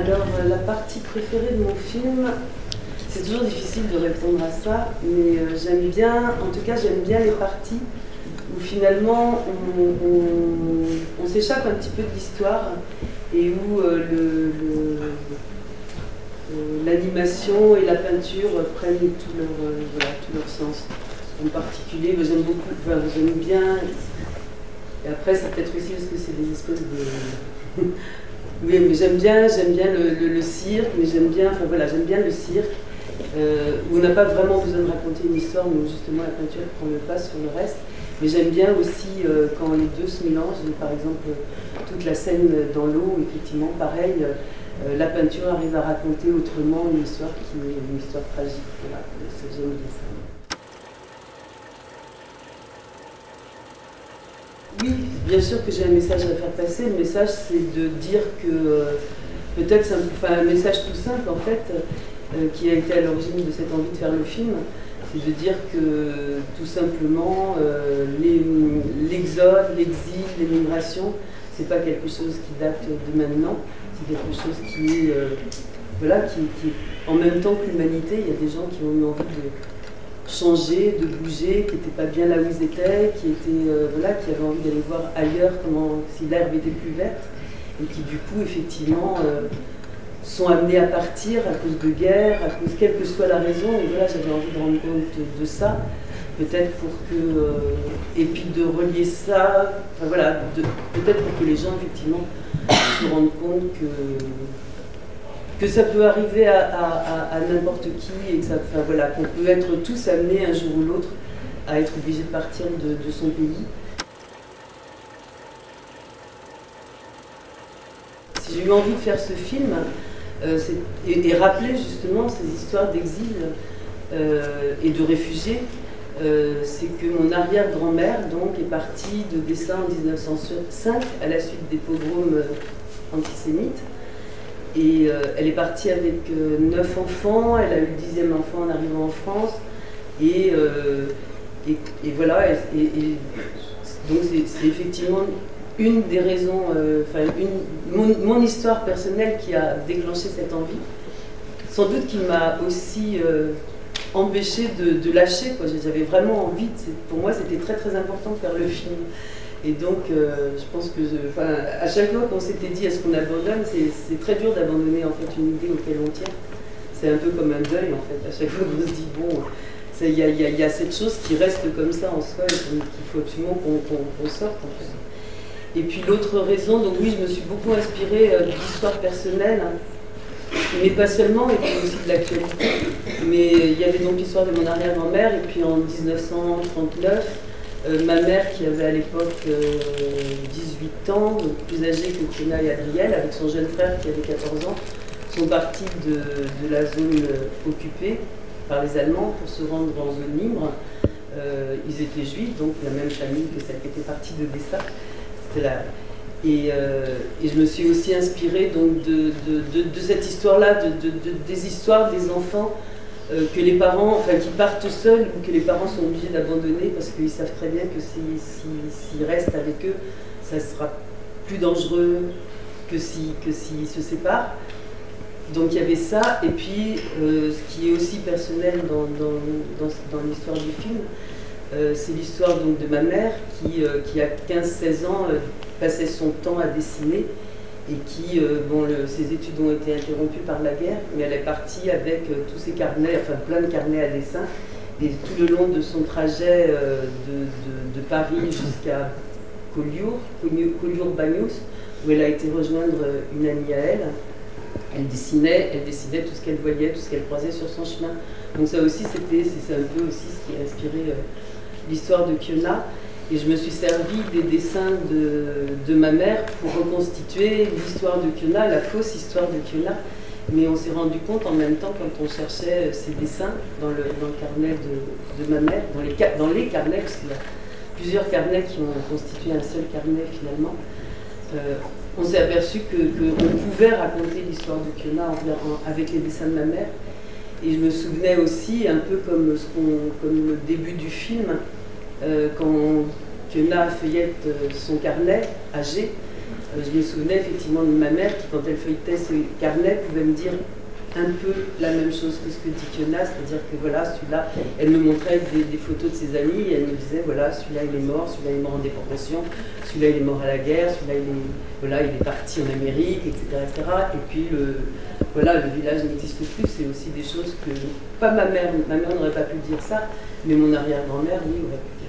Alors, la partie préférée de mon film, c'est toujours difficile de répondre à ça, mais j'aime bien, en tout cas j'aime bien les parties où finalement on s'échappe un petit peu de l'histoire et où l'animation et la peinture prennent tout leur sens. En particulier, j'aime beaucoup, j'aime bien, et après c'est peut-être aussi parce que c'est des espèces de... Oui, mais j'aime bien le cirque, mais j'aime bien le cirque, où on n'a pas vraiment besoin de raconter une histoire, mais où justement la peinture prend le pas sur le reste. Mais j'aime bien aussi quand les deux se mélangent, par exemple toute la scène dans l'eau, effectivement, pareil, la peinture arrive à raconter autrement une histoire qui est une histoire tragique. Voilà, j'aime bien ça. Oui, bien sûr que j'ai un message à faire passer. Le message, c'est de dire que peut-être, un message tout simple en fait, qui a été à l'origine de cette envie de faire le film, c'est de dire que tout simplement l'exode, l'exil, l'émigration, c'est pas quelque chose qui date de maintenant, c'est quelque chose qui est en même temps que l'humanité. Il y a des gens qui ont eu envie de changer, de bouger, qui n'étaient pas bien là où ils étaient, qui avaient envie d'aller voir ailleurs si l'herbe était plus verte, et qui du coup effectivement sont amenés à partir à cause de guerre, à cause quelle que soit la raison. Et voilà, j'avais envie de rendre compte de ça, peut-être pour que, et puis de relier ça, peut-être pour que les gens effectivement se rendent compte que ça peut arriver à n'importe qui, et que qu'on peut être tous amenés un jour ou l'autre à être obligés de partir de son pays. Si j'ai eu envie de faire ce film, et rappeler justement ces histoires d'exil et de réfugiés, c'est que mon arrière-grand-mère donc est partie de Bessin en 1905 à la suite des pogroms antisémites. Et elle est partie avec 9 enfants, elle a eu le 10e enfant en arrivant en France, et voilà, donc c'est effectivement une des raisons, mon histoire personnelle qui a déclenché cette envie, sans doute qui m'a aussi empêché de lâcher, quoi. J'avais vraiment envie, pour moi c'était très très important de faire le film. Et donc, je pense que, à chaque fois qu'on s'était dit est-ce qu'on abandonne, c'est très dur d'abandonner en fait une idée auquel on tient. C'est un peu comme un deuil en fait. À chaque fois qu'on se dit bon, il y a cette chose qui reste comme ça en soi et qu'il faut absolument qu'on sorte en fait. Et puis l'autre raison, donc oui, je me suis beaucoup inspirée d'histoires personnelles, mais pas seulement, et puis aussi de l'actualité. Mais il y avait donc l'histoire de mon arrière-grand-mère, et puis en 1939. Ma mère, qui avait à l'époque 18 ans, donc plus âgée que Fiona et Adriel, avec son jeune frère qui avait 14 ans, sont partis de la zone occupée par les Allemands pour se rendre en zone libre. Ils étaient juifs, donc la même famille que celle qui était partie de Bessa. Et je me suis aussi inspirée donc, de cette histoire-là, des histoires des enfants que les parents, qui partent seuls ou que les parents sont obligés d'abandonner parce qu'ils savent très bien que s'ils restent avec eux, ça sera plus dangereux que s'ils se séparent. Donc il y avait ça, et puis ce qui est aussi personnel dans l'histoire du film, c'est l'histoire donc de ma mère qui à 15-16 ans passait son temps à dessiner, et qui, ses études ont été interrompues par la guerre, mais elle est partie avec tous ses carnets, plein de carnets à dessin, et tout le long de son trajet de Paris jusqu'à Collioure-Bagnous, où elle a été rejoindre une amie à elle, elle dessinait tout ce qu'elle voyait, tout ce qu'elle croisait sur son chemin. Donc ça aussi, c'est un peu aussi ce qui a inspiré l'histoire de Kiona. Et je me suis servi des dessins de ma mère pour reconstituer l'histoire de Kiona, la fausse histoire de Kiona. Mais on s'est rendu compte en même temps, quand on cherchait ces dessins dans le carnet de ma mère, dans les carnets, parce qu'il y a plusieurs carnets qui ont constitué un seul carnet finalement, on s'est aperçu qu'on pouvait raconter l'histoire de Kiona avec les dessins de ma mère. Et je me souvenais aussi, un peu comme le début du film, quand Kiona feuillette son carnet âgé, Je me souvenais effectivement de ma mère qui, quand elle feuilletait ses carnets, pouvait me dire un peu la même chose que ce que dit Fiona, c'est-à-dire que voilà, celui-là, elle me montrait des photos de ses amis, et elle me disait, voilà, celui-là il est mort en déportation, celui-là il est mort à la guerre, celui-là voilà, il est parti en Amérique, etc. etc. Et puis, voilà, le village n'existe plus, c'est aussi des choses que, pas ma mère n'aurait pas pu dire ça, mais mon arrière-grand-mère, oui, aurait pu dire.